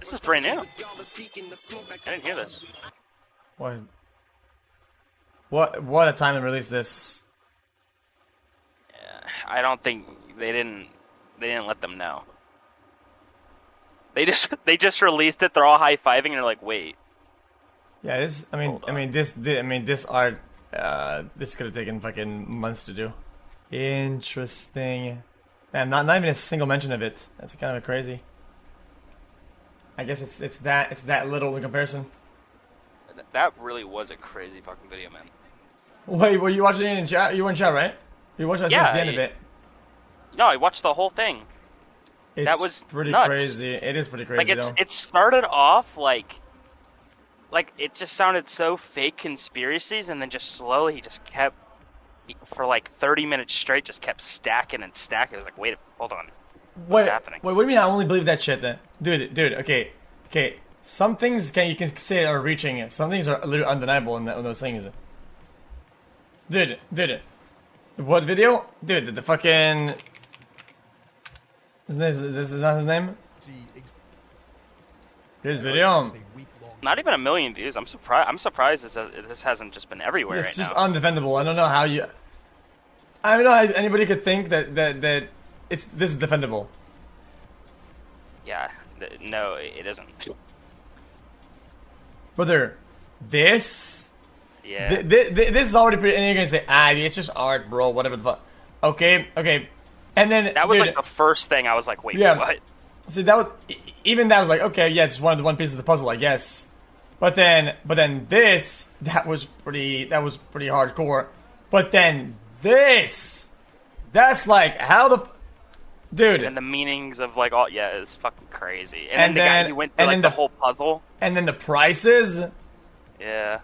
This is brand new. I didn't hear this. What a time to release this. Yeah, I don't think they didn't let them know. They just released it. They're all high-fiving and they're like, wait. Yeah, this art this could have taken fucking months to do. Interesting. Man, not even a single mention of it. That's kind of crazy. I guess it's that little in comparison. That really was a crazy fucking video, man. Wait, were you watching it in chat? You were in chat, right? You watched it yeah, the end of it. No, I watched the whole thing. That was pretty nuts. crazy. It is pretty crazy, like though. It started off like it just sounded so fake conspiracies, and then just slowly he just kept for like 30 minutes straight, just kept stacking and stacking. I was like, wait, hold on. What's happening? Wait, what do you mean I only believe that shit then? Dude, okay. Some things you can say are reaching. Some things are literally undeniable in those things. Dude. What video? Dude, the fucking... This is not his name? His video. Not even 1 million views. I'm surprised this hasn't just been everywhere right now. It's just undefendable. I don't know how anybody could think that this is defendable. Yeah, no, it isn't. Brother, this... Yeah. This is already pretty... And you're gonna say, it's just art, bro, whatever the fuck. Okay. And then... That was like the first thing I was like, wait, what? See, that was... Even that was like, okay, yeah, it's just one piece of the puzzle, I guess. But then this... That was pretty hardcore. But then this... That's like, how the... Dude. And the meanings of like all... Yeah, it's fucking crazy. And then the guy who went through like the whole puzzle. And then the prices... Yeah.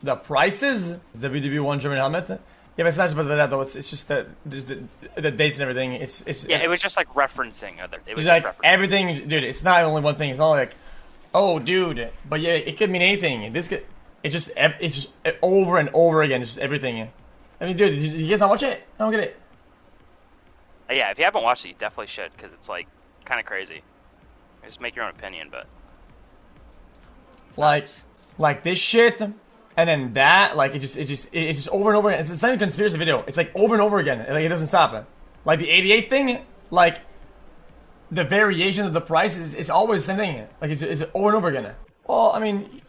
The prices? The WW1 German helmet? Yeah, but it's not just about that though. It's just that there's the dates and everything. It was just like referencing other. It was like referencing. Everything, dude. It's not only one thing. It's not like, oh, dude. But yeah, it could mean anything. It's just over and over again. It's just everything. I mean, dude, did you guys not watch it? I don't get it. Yeah, if you haven't watched it, you definitely should, because it's like kind of crazy. Just make your own opinion, but like this shit. And then that, like, it's just over and over again. It's not even a conspiracy video. It's like over and over again. Like, it doesn't stop. Like the 88 thing, like the variation of the price it's always the same thing. Like it's over and over again. Well, I mean,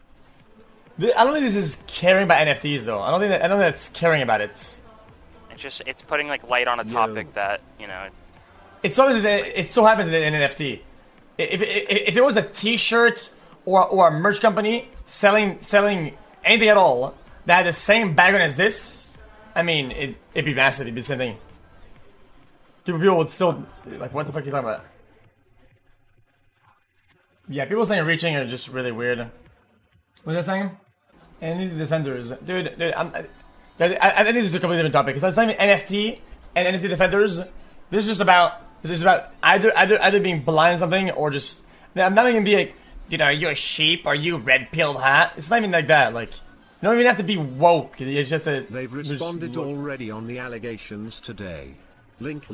I don't think this is caring about NFTs though. I don't think that's caring about it. It's putting like light on a topic that It so happens that an NFT. If it was a T-shirt or a merch company selling anything at all that had the same background as this, I mean, it'd be massive. It'd be the same thing. People would still like, what the fuck are you talking about? Yeah, people saying reaching are just really weird. What was I saying? NFT defenders, dude. I think this is a completely different topic. Because I was talking NFT and NFT defenders. This is about either being blind or something, or just... I'm not even be like, are you a sheep? Are you red-pilled hat? It's not even like that. Like, you don't even have to be woke. It's just They've responded already on the allegations today. Link.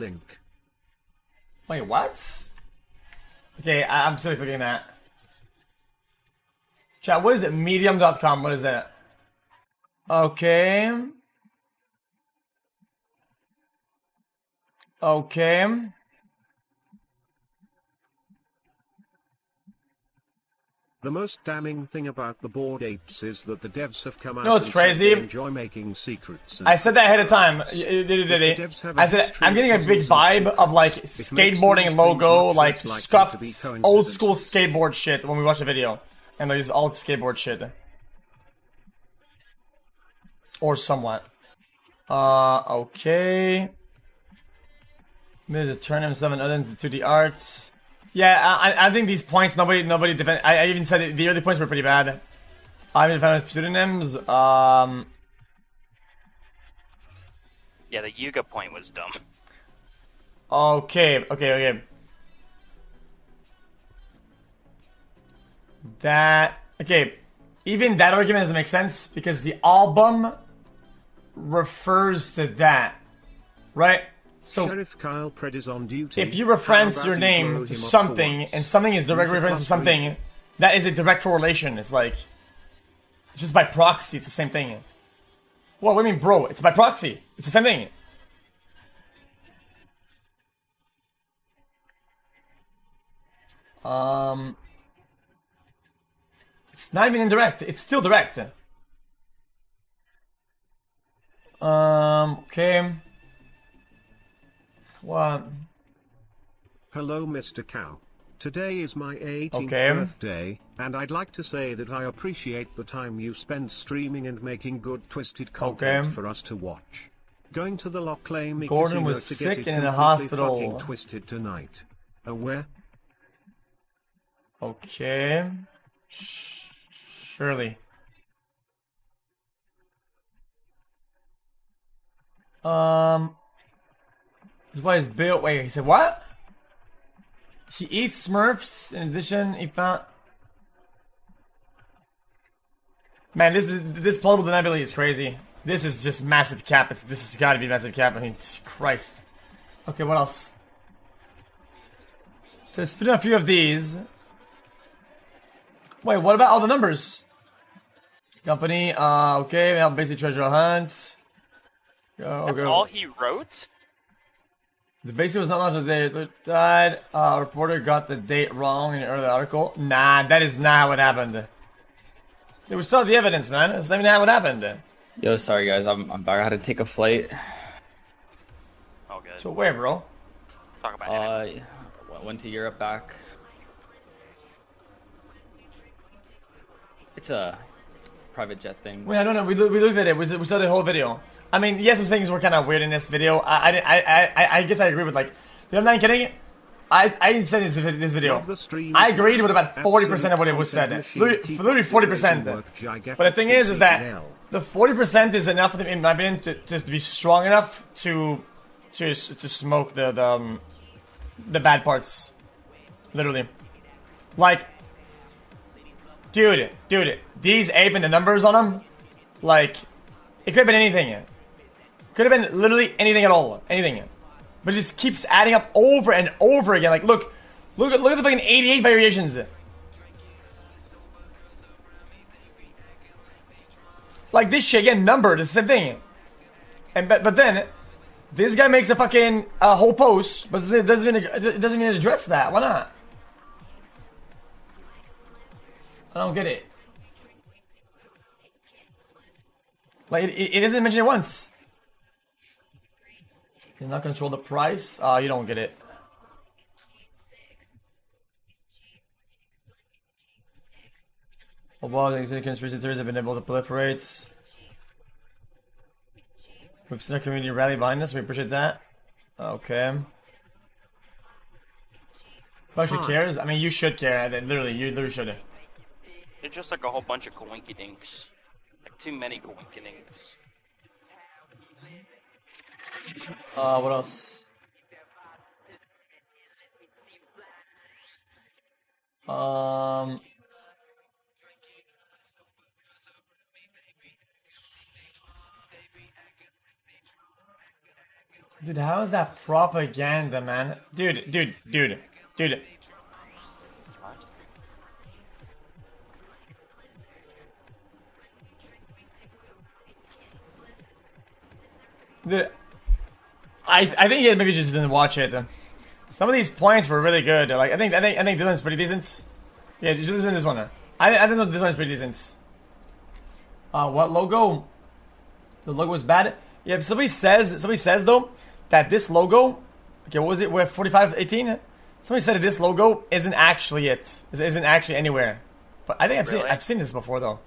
Wait, what? Okay, I'm still clicking that. Chat, what is it? Medium.com, what is that? Okay. The most damning thing about the Bored Apes is that the devs have come out it's crazy. and said they enjoy making secrets. I said that ahead of time. I said I'm getting a big vibe of like skateboarding logo, like scuffed old school skateboard shit when we watch the video. And like this old skateboard shit. Or somewhat. Okay. Maybe to turn himself and other to the arts. Yeah, I think these points nobody defend. I even said it, the early points were pretty bad. I haven't defended pseudonyms. Yeah, the Yuga point was dumb. Okay. Even that argument doesn't make sense because the album refers to that, right? So Sheriff Kyle Pred is on duty. if you reference your name to something, and something is direct reference to something, that is a direct correlation. It's like, it's just by proxy, it's the same thing. What do you mean, bro? It's by proxy. It's the same thing. It's not even indirect. It's still direct. Okay. What? Hello, Mr. Cow. Today is my 18th Okay. birthday, and I'd like to say that I appreciate the time you spend streaming and making good twisted content for us to watch. Going to the Loch Lane Gordon casino was to sick get it and in a completely hospital. fucking twisted tonight. Where? Okay. Surely. What is Bill? Wait, he said what? He eats Smurfs. In addition, he found. Man, this plausible deniability is crazy. This is just massive cap. This has got to be massive cap. I mean, Christ. Okay, what else? There's been a few of these. Wait, what about all the numbers? Company, okay, we have basic treasure hunt. That's all he wrote? The basic was not launched the day it died. Reporter got the date wrong in an early article. Nah, that is not how it happened. We saw the evidence, man. That's not even how it happened. Yo, sorry guys, I'm back. I had to take a flight. Oh, good. So where, bro? Talk about it. Went to Europe back. It's a private jet thing. Wait, I don't know. We looked at it. We saw the whole video. I mean, yes, some things were kind of weird in this video. I guess I agree with like. I'm not kidding. I didn't say this video. I agreed with about 40% of what it was said. Literally 40%. But the thing is that the 40% is enough, in my opinion, to be strong enough to smoke the bad parts. Literally, like, dude, these Ape and the numbers on them, like, it could have been anything. Could have been literally anything at all, anything. But it just keeps adding up over and over again. Like, look at the fucking 88 variations. Like this shit again, numbered, it's the same thing. And but then this guy makes a fucking whole post, but it doesn't even address that. Why not? I don't get it. Like it doesn't mention it once. Did not control the price? You don't get it. Well, the conspiracy theories have been able to proliferate. We've seen our community rally behind us. We appreciate that. Okay. Who actually cares? I mean, you should care. Literally, you literally should. It's just like a whole bunch of coinkydinks. Like too many coinkydinks. What else? Dude, how is that propaganda, man? Dude. Dude, I think he maybe just didn't watch it. Some of these points were really good. Like I think Dylan's pretty decent. Yeah, just listen to this one. I think this one's pretty decent. What logo? The logo is bad. Yeah, somebody says though that this logo. Okay, what was it? We're 4518. Somebody said that this logo isn't actually it. Isn't actually anywhere. But I think I've seen this before though.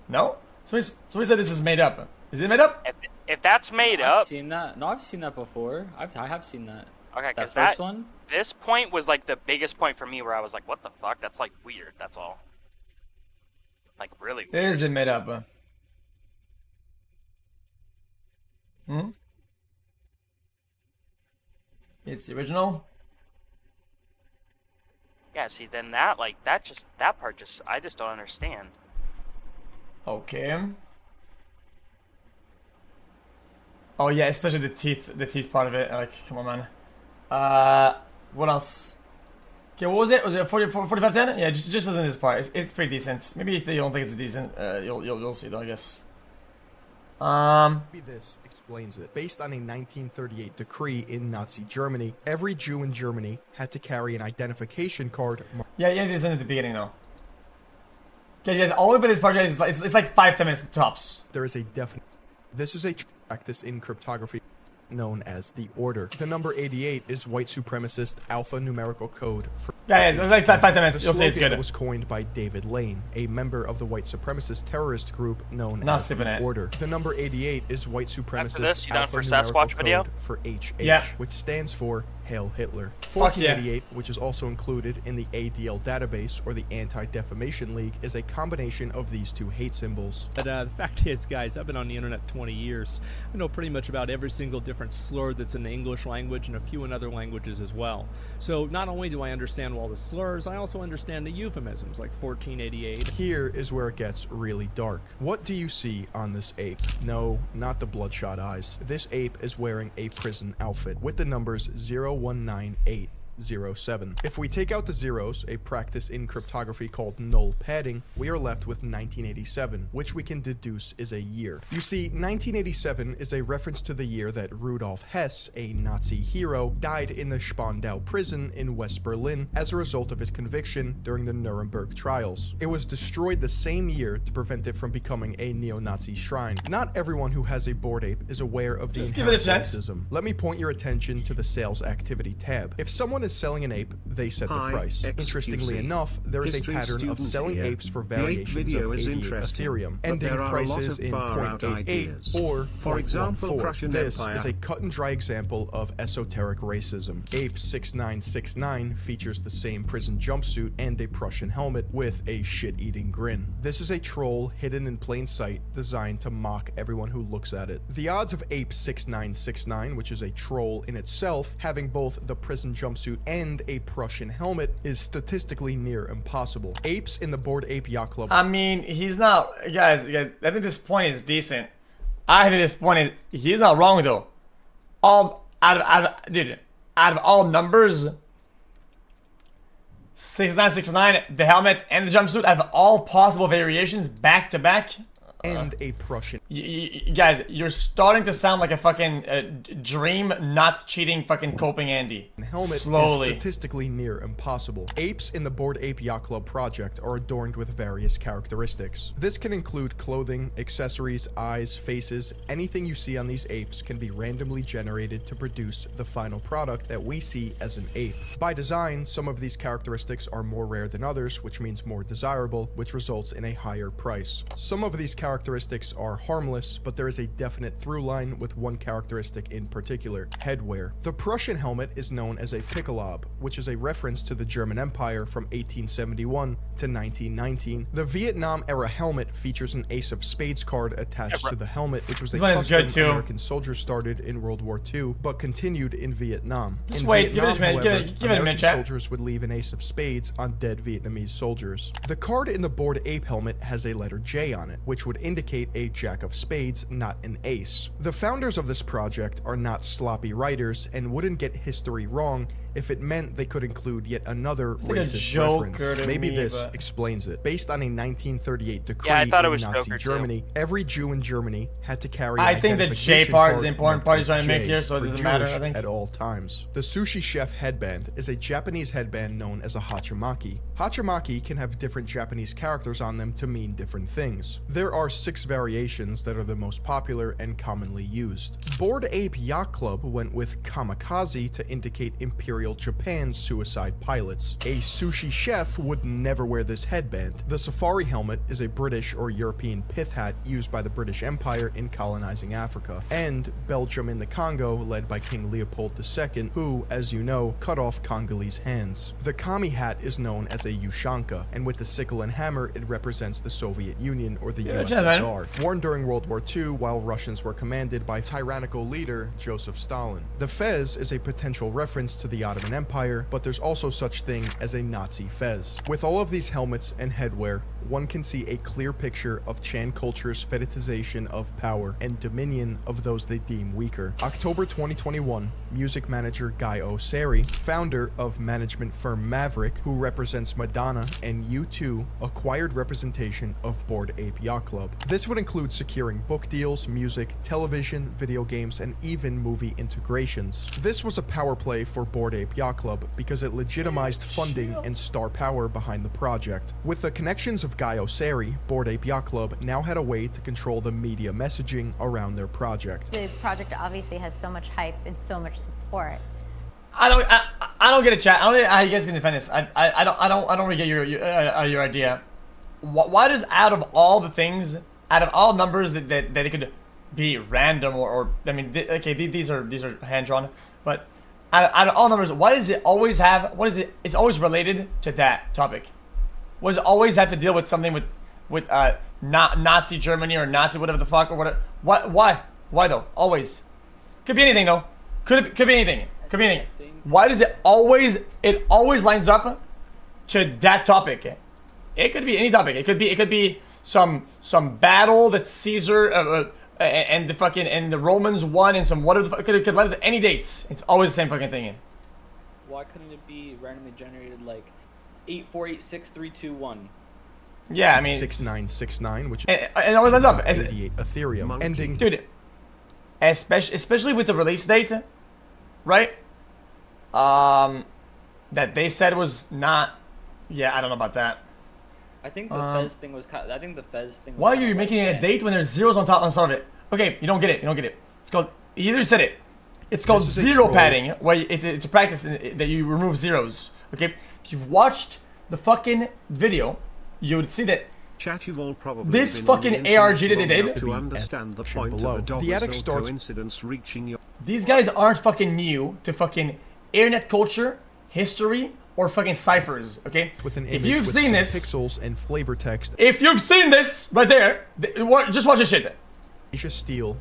No? Somebody said this is made up. Is it made up? If that's made up, I've seen that. No, I've seen that before. I have seen that. okay, because That first one. this point was like the biggest point for me where I was like, what the fuck? That's like weird. That's all. Like really weird. Is it made up? It's the original. Yeah, see, then that part just I just don't understand. Okay. Oh yeah, especially the teeth part of it. Like, come on, man. What else? Okay, what was it? Was it 4510? Yeah, just listen to this part. It's pretty decent. Maybe if you don't think it's decent, you'll see though, I guess. Maybe this explains it. Based on a 1938 decree in Nazi Germany, every Jew in Germany had to carry an identification card. Yeah, listen at the beginning though. Okay, guys, all the way by this part, it's like 5-10 minutes tops. There is a definite. This is a practice in cryptography known as the order. The number 88 is white supremacist alphanumerical code for. Yeah, it's like 5-10 minutes. The You'll see it's good. slogan was coined by David Lane, a member of the white supremacist terrorist group known Not as skipping the it. Order. The number 88 is white After supremacist this, you done for alphanumerical Sasquatch code video? for HH, Yeah. which stands for Hail Hitler. Fuck yeah. 1488, which is also included in the ADL database or the Anti-Defamation League, is a combination of these two hate symbols. But the fact is, guys, I've been on the internet 20 years. I know pretty much about every single different slur that's in the English language and a few in other languages as well. So not only do I understand all the slurs, I also understand the euphemisms like 1488. Here is where it gets really dark. What do you see on this ape? No, not the bloodshot eyes. This ape is wearing a prison outfit with the numbers 0198. 07. If we take out the zeros, a practice in cryptography called null padding, we are left with 1987, which we can deduce is a year. You see, 1987 is a reference to the year that Rudolf Hess, a Nazi hero, died in the Spandau prison in West Berlin as a result of his conviction during the Nuremberg trials. It was destroyed the same year to prevent it from becoming a neo-Nazi shrine. Not everyone who has a Bored Ape is aware of the Just give it a inherent chance. racism. Let me point your attention to the sales activity tab. If someone is selling an ape, they set the Hi, price. XQC. Interestingly enough, there is a History pattern of student selling here. apes for The ape variations video of is 88 interesting, Ethereum, but ending there are a lot prices of in far-out 0.88 ideas. or For example, 0.14. Prussian This Empire. is a cut and dry example of esoteric racism. Ape 6969 features the same prison jumpsuit and a Prussian helmet with a shit-eating grin. This is a troll hidden in plain sight designed to mock everyone who looks at it. The odds of Ape 6969, which is a troll in itself, having both the prison jumpsuit and a Prussian helmet is statistically near impossible. Apes in the Bored Ape Yacht Club. I mean, he's not, guys. I think this point is decent. I think this point is, he's not wrong though. Out of all numbers, 6969, the helmet and the jumpsuit have all possible variations back to back. And a Prussian. Guys, you're starting to sound like a fucking dream, not cheating, fucking coping Andy. Helmet Slowly. is statistically near impossible. Apes in the Bored Ape Yacht Club project are adorned with various characteristics. This can include clothing, accessories, eyes, faces. Anything you see on these apes can be randomly generated to produce the final product that we see as an ape. By design, some of these characteristics are more rare than others, which means more desirable, which results in a higher price. Some of these characteristics are harmless, but there is a definite through line with one characteristic in particular: headwear. The Prussian helmet is known as a Pickelob, which is a reference to the German Empire from 1871 to 1919. The Vietnam era helmet features an Ace of Spades card attached to the helmet, which was a This one is custom good, too. American soldiers started in World War II, but continued in Vietnam. Just In wait, give it a Vietnam, minute, however, give it a minute, American chat. soldiers would leave an Ace of Spades on dead Vietnamese soldiers. The card in the Bored Ape helmet has a letter J on it, which would indicate a Jack of Spades, not an ace. The founders of this project are not sloppy writers and wouldn't get history wrong if it meant they could include yet another like a racist Joker reference. to Maybe me, this but- explains it. Based on a 1938 decree Yeah, I thought it in was Nazi Joker, too. Germany, every Jew in Germany had to carry I an think the J identification part is card the important marked part he's with trying to make J here, so it for doesn't matter, I Jewish think. at all times. The sushi chef headband is a Japanese headband known as a hachimaki. Hachimaki can have different Japanese characters on them to mean different things. There are 6 variations that are the most popular and commonly used. Bored Ape Yacht Club went with kamikaze to indicate Imperial Japan's suicide pilots. A sushi chef would never wear this headband. The safari helmet is a British or European pith hat used by the British Empire in colonizing Africa. And Belgium in the Congo, led by King Leopold II, who, as you know, cut off Congolese hands. The kami hat is known as a ushanka, and with the sickle and hammer, it represents the Soviet Union or the USSR. Worn during World War II while Russians were commanded by tyrannical leader Joseph Stalin. The fez is a potential reference to the Ottoman Empire, but there's also such thing as a Nazi fez. With all of these helmets and headwear, one can see a clear picture of Chan culture's fetishization of power and dominion of those they deem weaker. October 2021, music manager Guy Oseary, founder of management firm Maverick, who represents Madonna and U2, acquired representation of Bored Ape Yacht Club. This would include securing book deals, music, television, video games, and even movie integrations. This was a power play for Bored Ape Yacht Club because it legitimized funding and star power behind the project. With the connections of Guy Oseary, Bored Ape Yacht Club now had a way to control the media messaging around their project. The project obviously has so much hype and so much support. I don't get a chat. I don't know how you guys can defend this. I don't really get your idea. Why does out of all the things, out of all numbers that it could be random or I mean, okay, these are hand drawn, but out of all numbers, why does it always have? What is it? It's always related to that topic. Why does it always have to deal with something with not Nazi Germany or Nazi whatever the fuck or whatever? Why though? Always. Could be anything though. Could be anything. Could be anything. Why does it always lines up to that topic? It could be any topic. It could be some battle that Caesar and the Romans won and some whatever the fuck. Could lead to any dates. It's always the same fucking thing. Why couldn't it be randomly generated like 8486321? Yeah, I mean 6969, which and it always ends up 88 Ethereum ending. Dude, especially with the release date, right? That they said was not. Yeah, I don't know about that. I think the Fez thing was kind of, I think the Fez thing was Why are kind you of making like, it a date when there's zeros on top on start of it? Okay, you don't get it. It's called. You either said it. It's called This is a zero troll. padding, where it's a practice that you remove zeros. Okay, if you've watched the fucking video, you would see that Chat, you've all probably this been on the fucking ARG that they internet long did. enough to understand the point below. of a dog The attic whistle starts- coincidence reaching your These guys aren't fucking new to fucking internet culture, history, or fucking ciphers. Okay, with an if image you've with seen some this, pixels and flavor text. if you've seen this right there, just watch this shit. Asia Steel.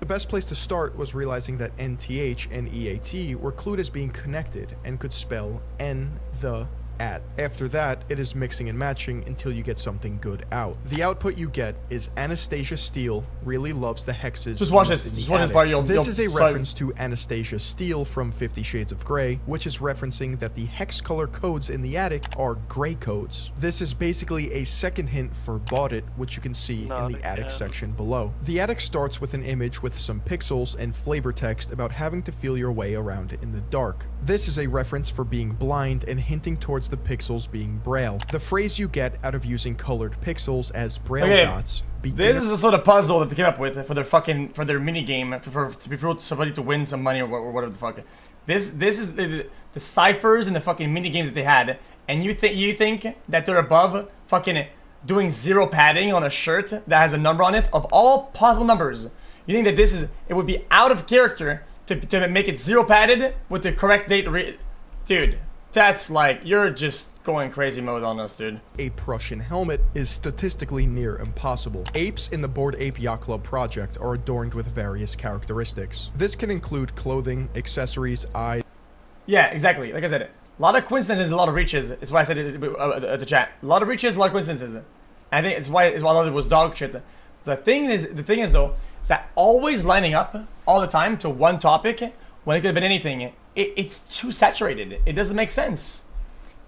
The best place to start was realizing that NTH and EAT were clued as being connected and could spell N, the, at. After that, it is mixing and matching until you get something good out. The output you get is Anastasia Steele really loves the hexes. Just watch used this. in the Just watch this attic. part. This is a sorry. reference to Anastasia Steele from 50 Shades of Grey, which is referencing that the hex color codes in the attic are gray codes. This is basically a second hint for Bought It, which you can see in the attic section below. The attic starts with an image with some pixels and flavor text about having to feel your way around in the dark. This is a reference for being blind and hinting towards the pixels being braille. The phrase you get out of using colored pixels as braille Okay, dots. this is the sort of puzzle that they came up with for their mini game for somebody to win some money or whatever the fuck. This is the ciphers and the fucking mini games that they had, and you think that they're above fucking doing zero padding on a shirt that has a number on it of all possible numbers. You think that it would be out of character to make it zero padded with the correct date? Dude, that's like, you're just going crazy mode on us, dude. A Prussian helmet is statistically near impossible. Apes in the Bored Ape Yacht Club project are adorned with various characteristics. This can include clothing, accessories, eyes. Yeah, exactly. Like I said, a lot of coincidences, a lot of reaches. It's why I said it at the chat. A lot of reaches, a lot of coincidences. I think it's why a lot of it was dog shit. The thing is though, is that always lining up all the time to one topic when it could have been anything. It's too saturated. It doesn't make sense.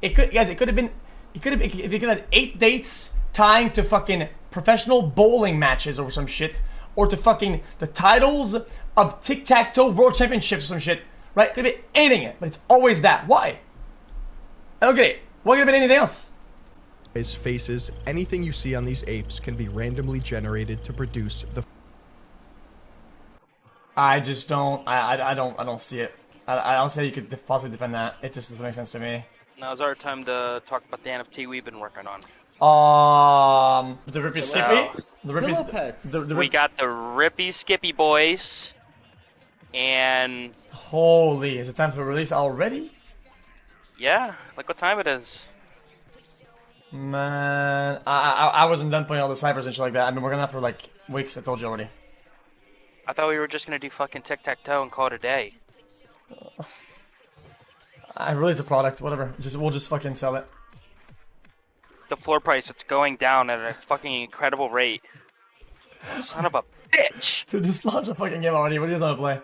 It could have had 8 dates tying to fucking professional bowling matches or some shit, or to fucking the titles of tic-tac-toe world championships or some shit, right? Could have been anything, but it's always that. Why? I don't get it. Why could have been anything else? Faces, anything you see on these apes can be randomly generated to produce the. I just don't. I don't see it. I don't see how you could possibly defend that. It just doesn't make sense to me. Now's our time to talk about the NFT we've been working on. The Rippy So- Skippy. The Pillow Rippy. pets. We got the Rippy Skippy boys, and Holy! Is it time for release already? yeah, look what time it is. Man, I wasn't done playing all the ciphers and shit like that. I've been working on that for like weeks. I told you already. I thought we were just gonna do fucking tic-tac-toe and call it a day. I released the product. Whatever. We'll just fucking sell it. the floor price. It's going down at a fucking incredible rate. Son of a bitch. Dude, just launch a fucking game already. What do you guys want to play?